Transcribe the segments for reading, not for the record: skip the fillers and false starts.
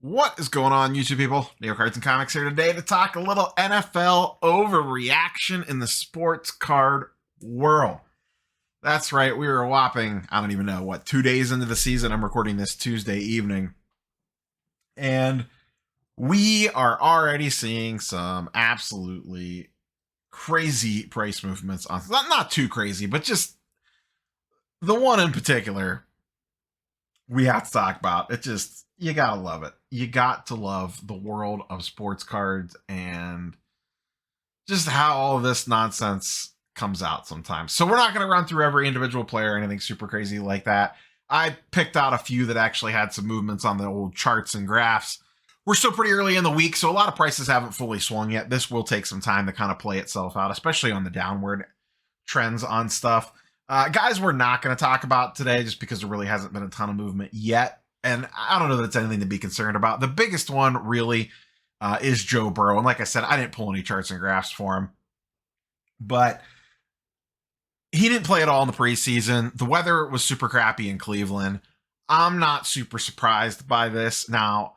What is going on, YouTube people? Neo Cards and Comics here today to talk a little NFL overreaction in the sports card world. That's right, we were a whopping, I don't even know, 2 days into the season. I'm recording this Tuesday evening. And we are already seeing some absolutely crazy price movements on, not too crazy, but just the one in particular we have to talk about. It just, you gotta love it. You got to love the world of sports cards and just how all of this nonsense comes out sometimes. So we're not going to run through every individual player or anything super crazy like that. I picked out a few that actually had some movements on the old charts and graphs. We're still pretty early in the week, so a lot of prices haven't fully swung yet. This will take some time to kind of play itself out, especially on the downward trends on stuff. Guys we're not going to talk about today just because there really hasn't been a ton of movement yet. And I don't know that it's anything to be concerned about. The biggest one really is Joe Burrow. And like I said, I didn't pull any charts and graphs for him. But he didn't play at all in the preseason. The weather was super crappy in Cleveland. I'm not super surprised by this. Now,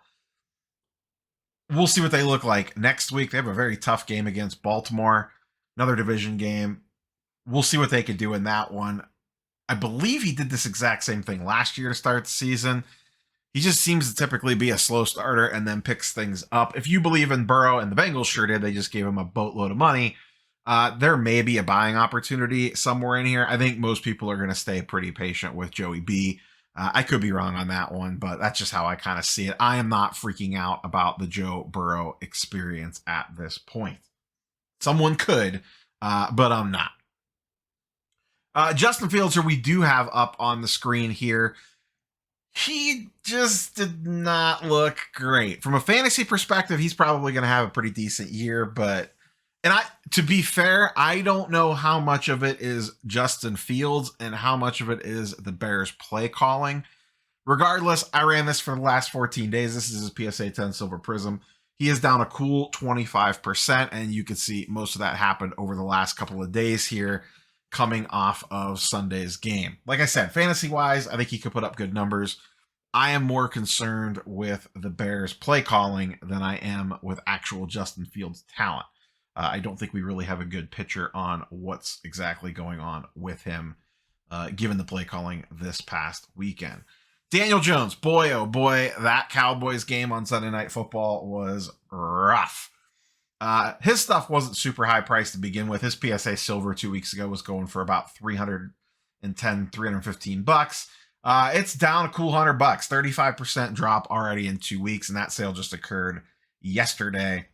we'll see what they look like next week. They have a very tough game against Baltimore, another division game. We'll see what they could do in that one. I believe he did this exact same thing last year to start the season. He just seems to typically be a slow starter and then picks things up. If you believe in Burrow, and the Bengals sure did, they just gave him a boatload of money. There may be a buying opportunity somewhere in here. I think most people are going to stay pretty patient with Joey B. I could be wrong on that one, but that's just how I kind of see it. I am not freaking out about the Joe Burrow experience at this point. Someone could, but I'm not. Justin Fields, who we do have up on the screen here, he just did not look great. From a fantasy perspective, he's probably going to have a pretty decent year, but to be fair, I don't know how much of it is Justin Fields and how much of it is the Bears play calling. Regardless, I ran this for the last 14 days. This is his PSA 10 Silver Prism. He is down a cool 25%, and you can see most of that happened over the last couple of days here, coming off of Sunday's game. Like I said, fantasy-wise, I think he could put up good numbers. I am more concerned with the Bears play calling than I am with actual Justin Fields talent. I don't think we really have a good picture on what's exactly going on with him, given the play calling this past weekend. Daniel Jones, boy, oh boy, that Cowboys game on Sunday Night Football was rough. His stuff wasn't super high priced to begin with. His PSA Silver 2 weeks ago was going for about $310, $315. It's down a cool $100, 35% drop already in 2 weeks, and that sale just occurred yesterday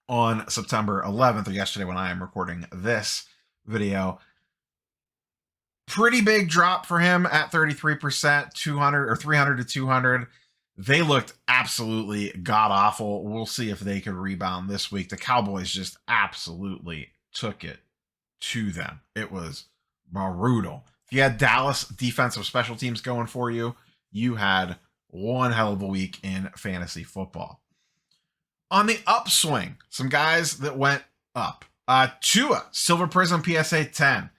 on September 11th, or yesterday when I am recording this video. Pretty big drop for him at 33%, 200 or 300 to 200. They looked absolutely god-awful. We'll see if they can rebound this week. The Cowboys just absolutely took it to them. It was brutal. If you had Dallas defensive special teams going for you, you had one hell of a week in fantasy football. On the upswing, some guys that went up. Tua, Silver Prism PSA 10.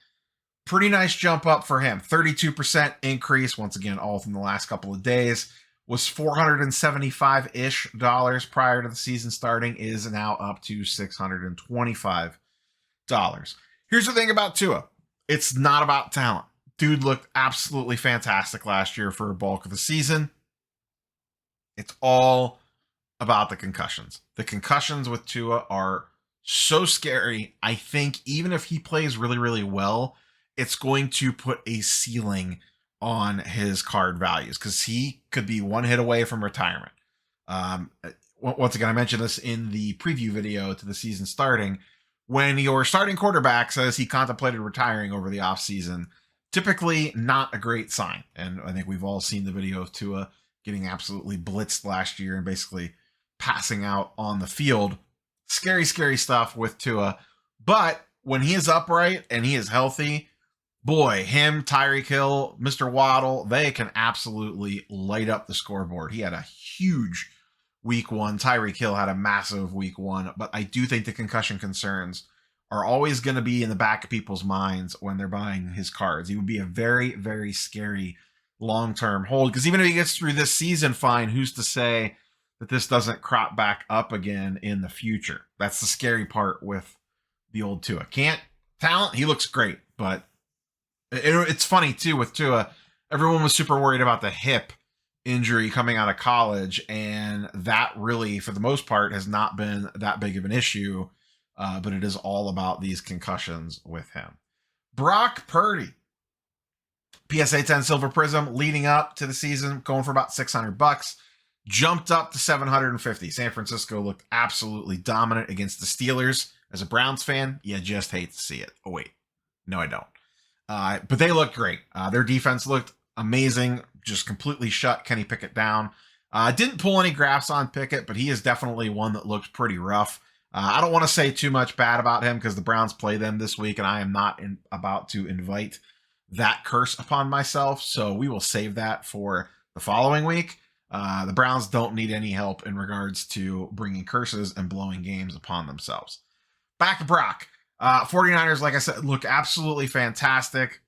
Pretty nice jump up for him. 32% increase, once again, all from the last couple of days. Was $475-ish prior to the season starting, is now up to $625. Here's the thing about Tua. It's not about talent. Dude looked absolutely fantastic last year for a bulk of the season. It's all about the concussions. The concussions with Tua are so scary. I think even if he plays really, really well, it's going to put a ceiling on his card values because he could be one hit away from retirement. Once again, I mentioned this in the preview video to the season starting. When your starting quarterback says he contemplated retiring over the offseason, typically not a great sign. And I think we've all seen the video of Tua getting absolutely blitzed last year and basically passing out on the field. Scary, scary stuff with Tua. But when he is upright and he is healthy, boy, him, Tyreek Hill, Mr. Waddle, they can absolutely light up the scoreboard. He had a huge week one. Tyreek Hill had a massive week one. But I do think the concussion concerns are always going to be in the back of people's minds when they're buying his cards. He would be a very, very scary long-term hold. Because even if he gets through this season fine, who's to say that this doesn't crop back up again in the future. That's the scary part with the old Tua. Can't talent, he looks great, but it's funny too with Tua. Everyone was super worried about the hip injury coming out of college, and that really, for the most part, has not been that big of an issue. But it is all about these concussions with him. Brock Purdy, PSA 10 Silver Prism, leading up to the season, going for about $600, jumped up to $750. San Francisco looked absolutely dominant against the Steelers. As a Browns fan, you just hate to see it. Oh wait, no, I don't. But they looked great. Their defense looked amazing. Just completely shut Kenny Pickett down. Didn't pull any graphs on Pickett, but he is definitely one that looked pretty rough. I don't want to say too much bad about him because the Browns play them this week, and I am not about to invite that curse upon myself. So we will save that for the following week. The Browns don't need any help in regards to bringing curses and blowing games upon themselves. Back to Brock. 49ers, like I said, look absolutely fantastic.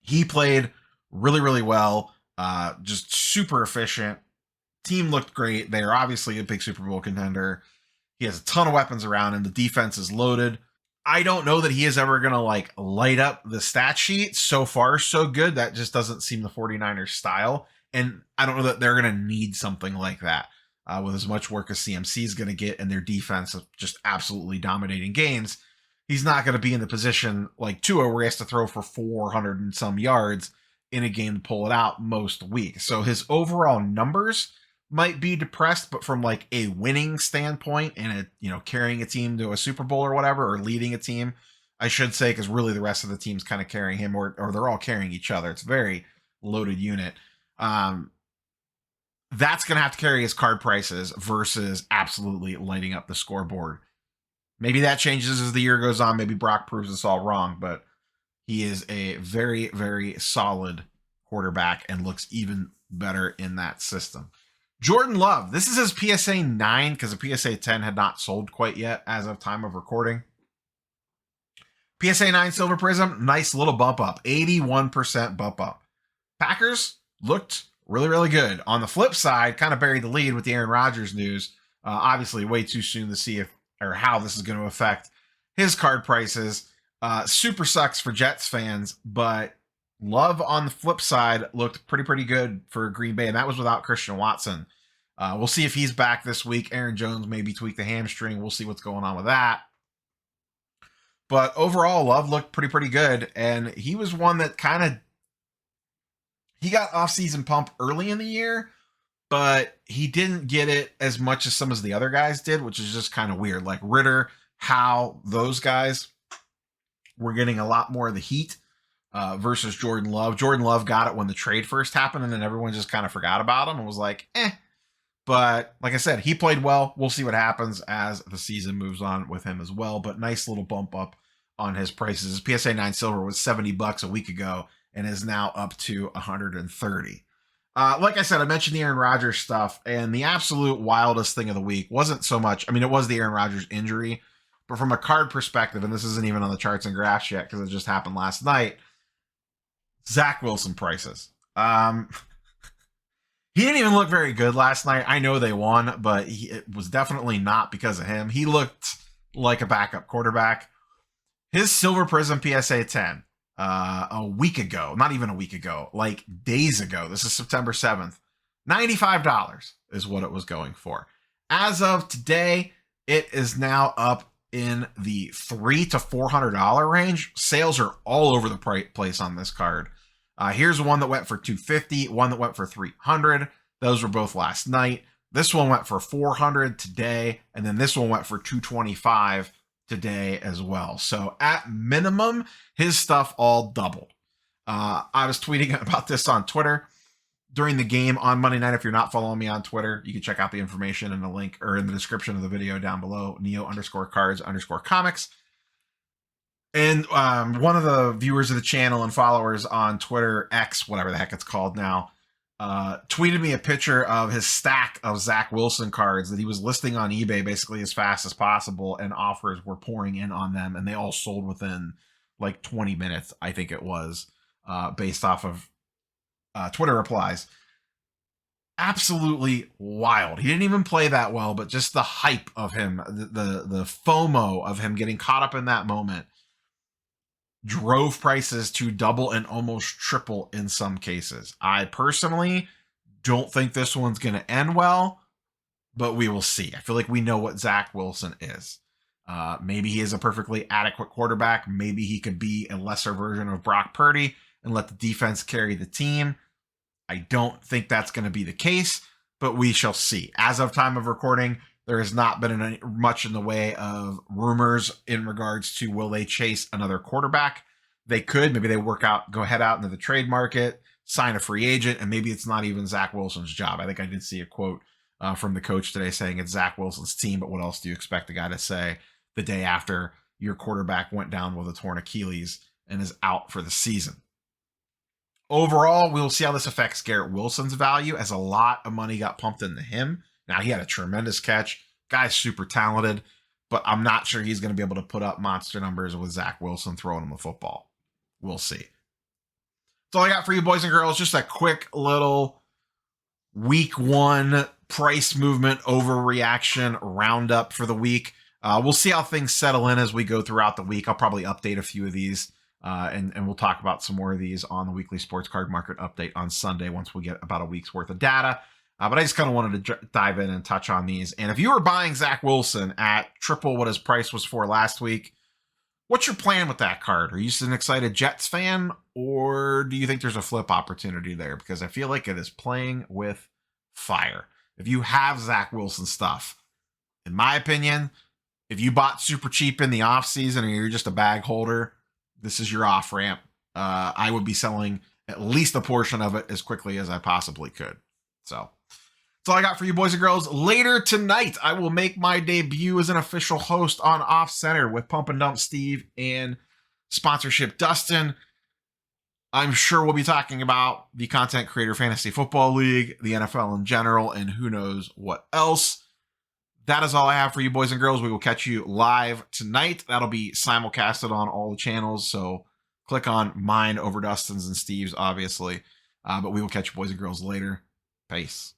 He played really, really well. Just super efficient. Team looked great. They are obviously a big Super Bowl contender. He has a ton of weapons around him. The defense is loaded. I don't know that he is ever going to light up the stat sheet. So far, so good. That just doesn't seem the 49ers style. And I don't know that they're going to need something like that with as much work as CMC is going to get and their defense of just absolutely dominating games. He's not going to be in the position like Tua where he has to throw for 400 and some yards in a game to pull it out most weeks. So his overall numbers might be depressed, but from a winning standpoint and carrying a team to a Super Bowl or whatever, or leading a team, I should say, because really the rest of the team's kind of carrying him, or they're all carrying each other. It's a very loaded unit. That's going to have to carry his card prices versus absolutely lighting up the scoreboard. Maybe that changes as the year goes on. Maybe Brock proves us all wrong, but he is a very, very solid quarterback and looks even better in that system. Jordan Love, this is his PSA 9 because the PSA 10 had not sold quite yet as of time of recording. PSA 9 Silver Prism, nice little bump up, 81% bump up. Packers looked really, really good. On the flip side, kind of buried the lead with the Aaron Rodgers news. Obviously, way too soon to see if or how this is going to affect his card prices. Super sucks for Jets fans, but Love on the flip side looked pretty good for Green Bay, and that was without Christian Watson. We'll see if he's back this week. Aaron Jones maybe tweaked the hamstring. We'll see what's going on with that. But overall, Love looked pretty good, and he was one that he got off-season pump early in the year, but he didn't get it as much as some of the other guys did, which is just kind of weird. Like Ritter, Howe, those guys were getting a lot more of the heat versus Jordan Love. Jordan Love got it when the trade first happened, and then everyone just kind of forgot about him and was like, eh. But like I said, he played well. We'll see what happens as the season moves on with him as well. But nice little bump up on his prices. His PSA 9 Silver was $70 a week ago and is now up to $130. Like I said, I mentioned the Aaron Rodgers stuff, and the absolute wildest thing of the week wasn't so much, I mean, it was the Aaron Rodgers injury, but from a card perspective, and this isn't even on the charts and graphs yet because it just happened last night, Zach Wilson prices. He didn't even look very good last night. I know they won, but it was definitely not because of him. He looked like a backup quarterback. His Silver Prism PSA 10 a week ago, not even a week ago, like days ago, this is September 7th, $95 is what it was going for. As of today, it is now up in the $300 to $400 range. Sales are all over the place on this card. Here's one that went for $250, one that went for $300. Those were both last night. This one went for $400 today, and then this one went for $225 today as well. So at minimum, his stuff all doubled. I was tweeting about this on Twitter during the game on Monday night. If you're not following me on Twitter, you can check out the information in the link or in the description of the video down below, Neo_cards_comics. And one of the viewers of the channel and followers on Twitter, X, whatever the heck it's called now, tweeted me a picture of his stack of Zach Wilson cards that he was listing on eBay basically as fast as possible, and offers were pouring in on them, and they all sold within like 20 minutes, I think it was, based off of Twitter replies. absolutely wild. He didn't even play that well, but just the hype of him, the FOMO of him getting caught up in that moment drove prices to double and almost triple in some cases. I personally don't think this one's going to end well, but we will see. I feel like we know what Zach Wilson is. Maybe he is a perfectly adequate quarterback. Maybe he could be a lesser version of Brock Purdy and let the defense carry the team. I don't think that's going to be the case, but we shall see. As of time of recording, there has not been much in the way of rumors in regards to will they chase another quarterback. They could. Maybe they go head out into the trade market, sign a free agent, and maybe it's not even Zach Wilson's job. I think I did see a quote from the coach today saying it's Zach Wilson's team, but what else do you expect the guy to say the day after your quarterback went down with a torn Achilles and is out for the season? Overall, we'll see how this affects Garrett Wilson's value, as a lot of money got pumped into him. Now, he had a tremendous catch. Guy's super talented, but I'm not sure he's going to be able to put up monster numbers with Zach Wilson throwing him the football. We'll see. That's all I got for you, boys and girls. Just a quick little week one price movement overreaction roundup for the week. We'll see how things settle in as we go throughout the week. I'll probably update a few of these. And we'll talk about some more of these on the weekly sports card market update on Sunday once we get about a week's worth of data. But I just kind of wanted to dive in and touch on these. And if you were buying Zach Wilson at triple what his price was for last week, what's your plan with that card? Are you just an excited Jets fan, or do you think there's a flip opportunity there? Because I feel like it is playing with fire. If you have Zach Wilson stuff, in my opinion, if you bought super cheap in the offseason and you're just a bag holder, this is your off ramp. I would be selling at least a portion of it as quickly as I possibly could. So that's all I got for you, boys and girls. Later tonight, I will make my debut as an official host on Off Center with Pump and Dump Steve and sponsorship Dustin. I'm sure we'll be talking about the Content Creator Fantasy Football League, the NFL in general, and who knows what else. That is all I have for you, boys and girls. We will catch you live tonight. That'll be simulcasted on all the channels, so click on mine over Dustin's and Steve's, obviously. But we will catch you, boys and girls, later. Peace.